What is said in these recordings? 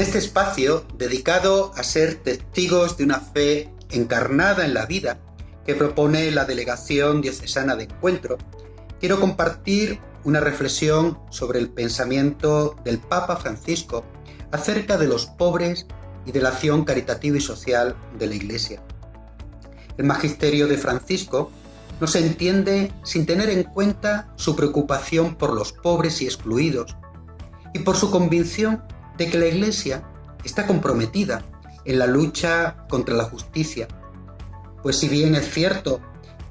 este espacio, dedicado a ser testigos de una fe encarnada en la vida que propone la Delegación Diocesana de Encuentro, quiero compartir una reflexión sobre el pensamiento del Papa Francisco acerca de los pobres y de la acción caritativa y social de la Iglesia. El magisterio de Francisco no se entiende sin tener en cuenta su preocupación por los pobres y excluidos y por su convicción de que la Iglesia está comprometida en la lucha contra la justicia. Pues si bien es cierto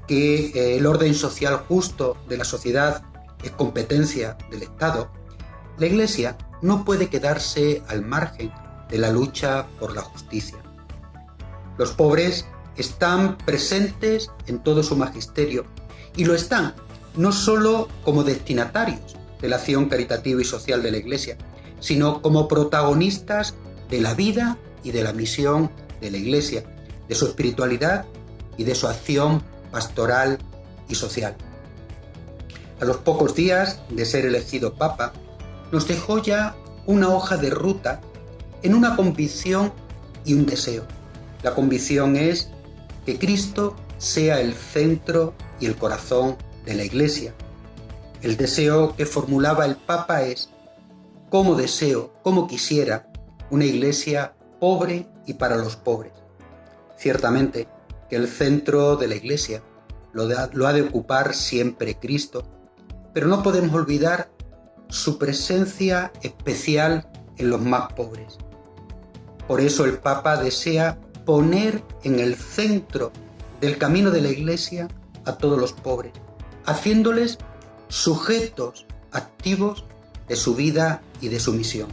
que el orden social justo de la sociedad es competencia del Estado, la Iglesia no puede quedarse al margen de la lucha por la justicia. Los pobres están presentes en todo su magisterio y lo están no solo como destinatarios de la acción caritativa y social de la Iglesia, sino como protagonistas de la vida y de la misión de la Iglesia, de su espiritualidad y de su acción pastoral y social. A los pocos días de ser elegido Papa, nos dejó ya una hoja de ruta en una convicción y un deseo. La convicción es que Cristo sea el centro y el corazón de la Iglesia. El deseo que formulaba el Papa es: cómo deseo, cómo quisiera una Iglesia pobre y para los pobres. Ciertamente que el centro de la Iglesia lo ha de ocupar siempre Cristo, pero no podemos olvidar su presencia especial en los más pobres. Por eso el Papa desea poner en el centro del camino de la Iglesia a todos los pobres, haciéndoles sujetos activos de su vida y de su misión.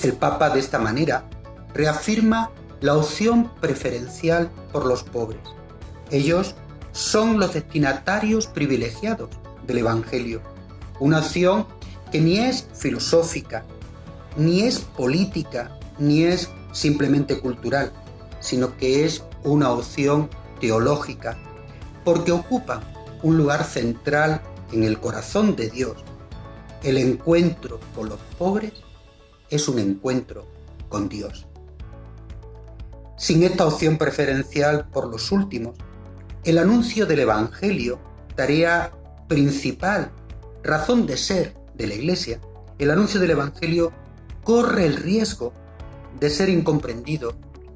El Papa de esta manera reafirma la opción preferencial por los pobres. Ellos son los destinatarios privilegiados del Evangelio, una opción que ni es filosófica, ni es política, ni es simplemente cultural, sino que es una opción teológica, porque ocupa un lugar central en el corazón de Dios. El encuentro con los pobres es un encuentro con Dios. Sin esta opción preferencial por los últimos, el anuncio del Evangelio, tarea principal, razón de ser de la Iglesia, el anuncio del Evangelio corre el riesgo de ser incomprendido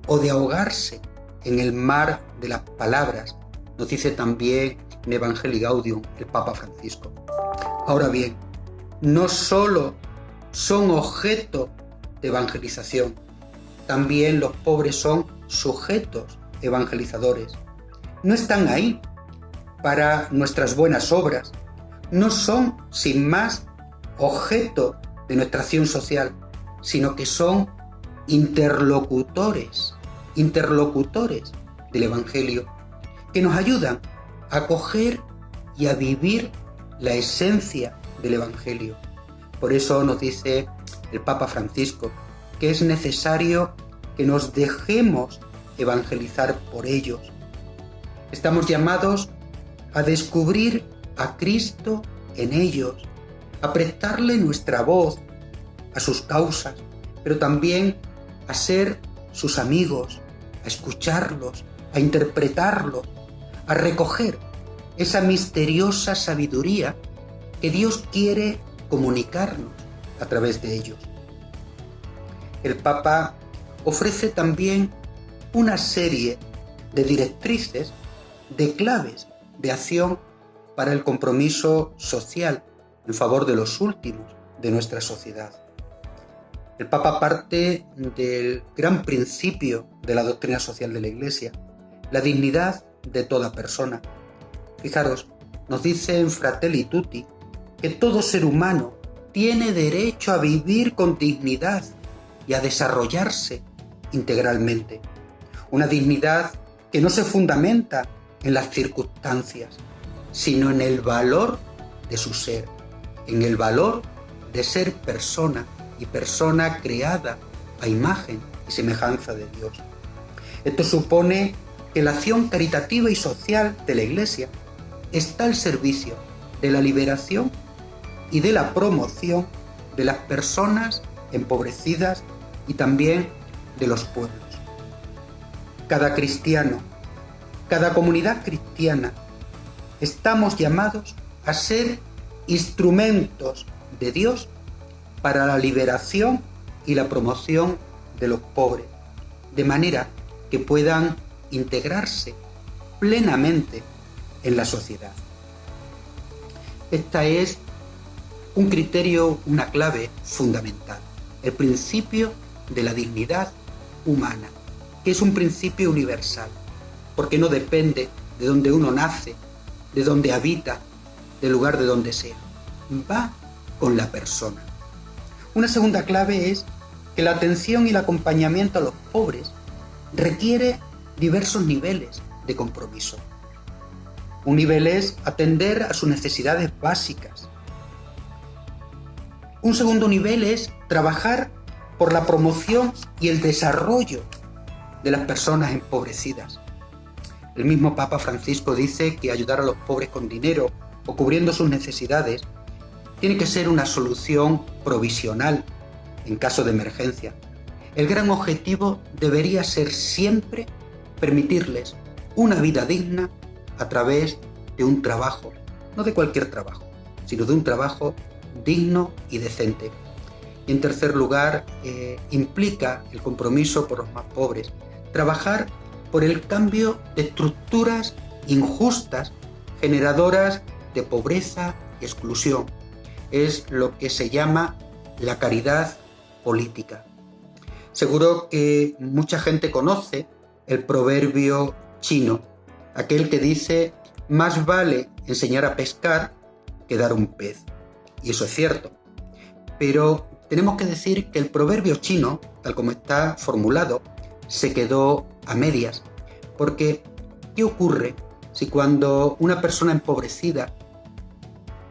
o de ahogarse en el mar de las palabras, nos dice también en Evangelii Gaudium el Papa Francisco. Ahora bien, no solo son objeto de evangelización, también los pobres son sujetos evangelizadores. No están ahí para nuestras buenas obras, no son sin más objeto de nuestra acción social, sino que son interlocutores del Evangelio, que nos ayudan a acoger y a vivir la esencia del Evangelio. Por eso nos dice el Papa Francisco que es necesario que nos dejemos evangelizar por ellos. Estamos llamados a descubrir a Cristo en ellos, a prestarle nuestra voz a sus causas, pero también a ser sus amigos, a escucharlos, a interpretarlos, a recoger esa misteriosa sabiduría que Dios quiere comunicarnos a través de ellos. El Papa ofrece también una serie de directrices, de claves de acción para el compromiso social en favor de los últimos de nuestra sociedad. El Papa parte del gran principio de la doctrina social de la Iglesia, la dignidad de toda persona. Fijaros, nos dice en Fratelli Tutti que todo ser humano tiene derecho a vivir con dignidad y a desarrollarse integralmente. Una dignidad que no se fundamenta en las circunstancias, sino en el valor de su ser, en el valor de ser persona y persona creada a imagen y semejanza de Dios. Esto supone que la acción caritativa y social de la Iglesia está al servicio de la liberación y de la promoción de las personas empobrecidas y también de los pueblos. Cada cristiano, cada comunidad cristiana, estamos llamados a ser instrumentos de Dios para la liberación y la promoción de los pobres, de manera que puedan integrarse plenamente en la sociedad. Esta es un criterio, una clave fundamental, el principio de la dignidad humana, que es un principio universal, porque no depende de donde uno nace, de donde habita, del lugar de donde sea. Va con la persona. Una segunda clave es que la atención y el acompañamiento a los pobres requiere diversos niveles de compromiso. Un nivel es atender a sus necesidades básicas. Un segundo nivel es trabajar por la promoción y el desarrollo de las personas empobrecidas. El mismo Papa Francisco dice que ayudar a los pobres con dinero o cubriendo sus necesidades tiene que ser una solución provisional en caso de emergencia. El gran objetivo debería ser siempre permitirles una vida digna a través de un trabajo, no de cualquier trabajo, sino de un trabajo digno y decente. Y en tercer lugar, implica el compromiso por los más pobres, trabajar por el cambio de estructuras injustas, generadoras de pobreza y exclusión. Es lo que se llama la caridad política. Seguro que mucha gente conoce el proverbio chino, aquel que dice: más vale enseñar a pescar que dar un pez. Y eso es cierto. Pero tenemos que decir que el proverbio chino, tal como está formulado, se quedó a medias. Porque, ¿qué ocurre si cuando una persona empobrecida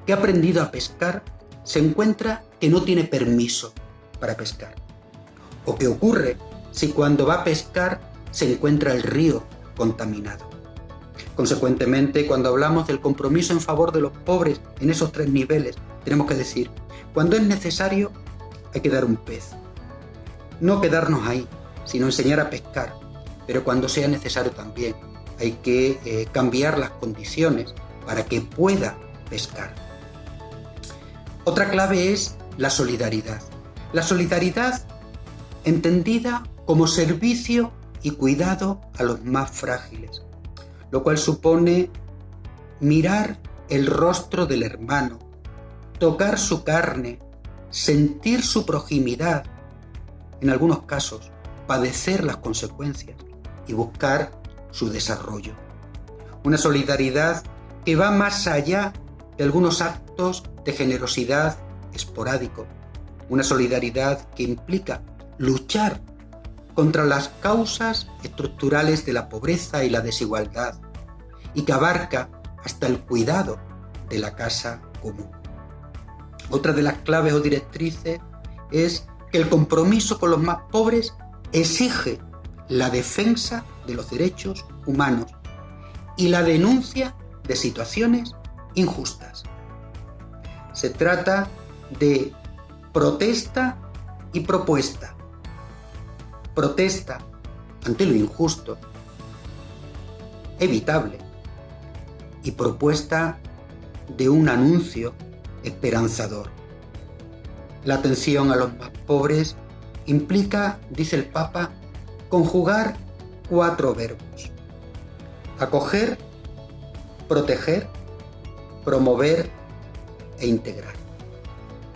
que ha aprendido a pescar se encuentra que no tiene permiso para pescar? ¿O qué ocurre si cuando va a pescar se encuentra el río contaminado? Consecuentemente, cuando hablamos del compromiso en favor de los pobres en esos tres niveles, tenemos que decir: cuando es necesario, hay que dar un pez. No quedarnos ahí, sino enseñar a pescar. Pero cuando sea necesario también, hay que cambiar las condiciones para que pueda pescar. Otra clave es la solidaridad. La solidaridad entendida como servicio y cuidado a los más frágiles, lo cual supone mirar el rostro del hermano, tocar su carne, sentir su proximidad, en algunos casos padecer las consecuencias y buscar su desarrollo. Una solidaridad que va más allá de algunos actos de generosidad esporádico. Una solidaridad que implica luchar contra las causas estructurales de la pobreza y la desigualdad y que abarca hasta el cuidado de la casa común. Otra de las claves o directrices es que el compromiso con los más pobres exige la defensa de los derechos humanos y la denuncia de situaciones injustas. Se trata de protesta y propuesta. Protesta ante lo injusto, evitable, y propuesta de un anuncio esperanzador. La atención a los más pobres implica, dice el Papa, conjugar 4 verbos: acoger, proteger, promover e integrar.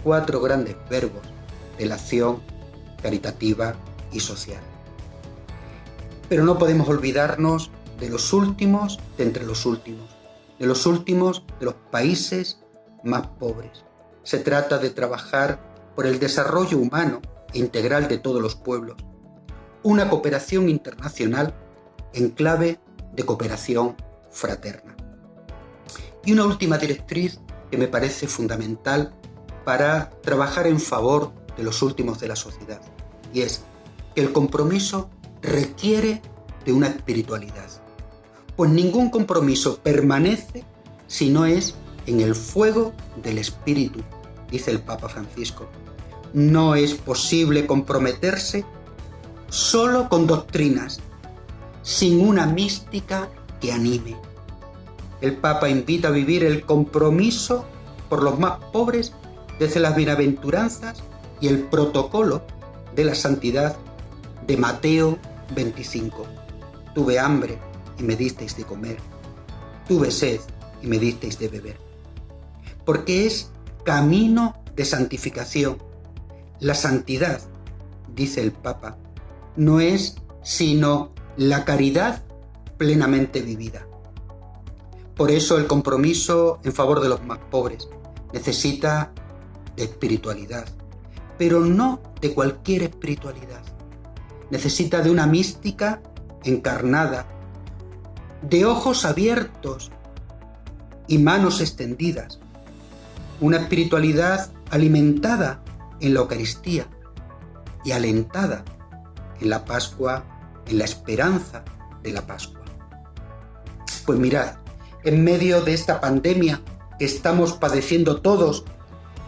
4 grandes verbos de la acción caritativa y social. Pero no podemos olvidarnos de los últimos de entre los últimos, de los últimos de los países más pobres. Se trata de trabajar por el desarrollo humano e integral de todos los pueblos, una cooperación internacional en clave de cooperación fraterna. Y una última directriz que me parece fundamental para trabajar en favor de los últimos de la sociedad, y es que el compromiso requiere de una espiritualidad, pues ningún compromiso permanece si no es en el fuego del Espíritu, dice el Papa Francisco. no es posible comprometerse solo con doctrinas, sin una mística que anime. El Papa invita a vivir el compromiso por los más pobres desde las bienaventuranzas y el protocolo de la santidad de Mateo 25. Tuve hambre y me disteis de comer. Tuve sed y me disteis de beber. Porque es camino de santificación. La santidad, dice el Papa, no es sino la caridad plenamente vivida. Por eso el compromiso en favor de los más pobres necesita de espiritualidad, pero no de cualquier espiritualidad. Necesita de una mística encarnada, de ojos abiertos y manos extendidas, una espiritualidad alimentada en la Eucaristía y alentada en la Pascua, en la esperanza de la Pascua. Pues mirad, en medio de esta pandemia que estamos padeciendo todos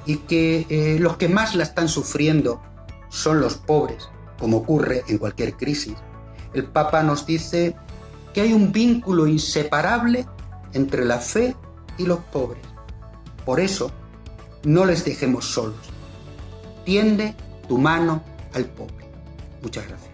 y que los que más la están sufriendo son los pobres, como ocurre en cualquier crisis, el Papa nos dice que hay un vínculo inseparable entre la fe y los pobres. Por eso, no les dejemos solos. Tiende tu mano al pobre. Muchas gracias.